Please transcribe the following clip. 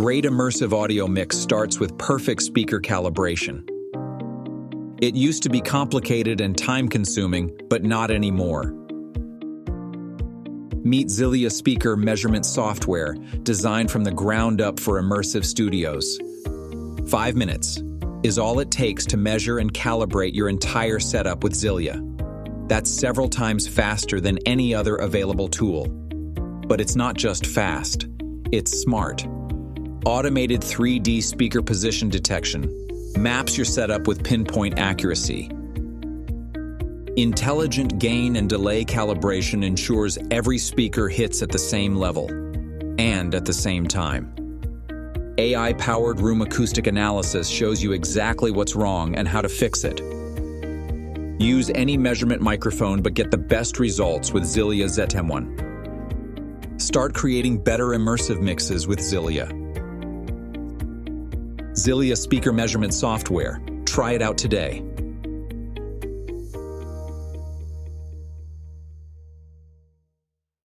great immersive audio mix starts with perfect speaker calibration. It used to be complicated and time-consuming, but not anymore. Meet ZYLIA Speaker Measurement Software, designed from the ground up for immersive studios. 5 minutes is all it takes to measure and calibrate your entire setup with ZYLIA. That's several times faster than any other available tool. But it's not just fast, it's smart. Automated 3D speaker position detection maps your setup with pinpoint accuracy. Intelligent gain and delay calibration ensures every speaker hits at the same level and at the same time. AI-powered room acoustic analysis shows you exactly what's wrong and how to fix it. Use any measurement microphone but get the best results with ZYLIA ZM1. Start creating better immersive mixes with ZYLIA. ZYLIA Speaker Measurement Software. Try it out today.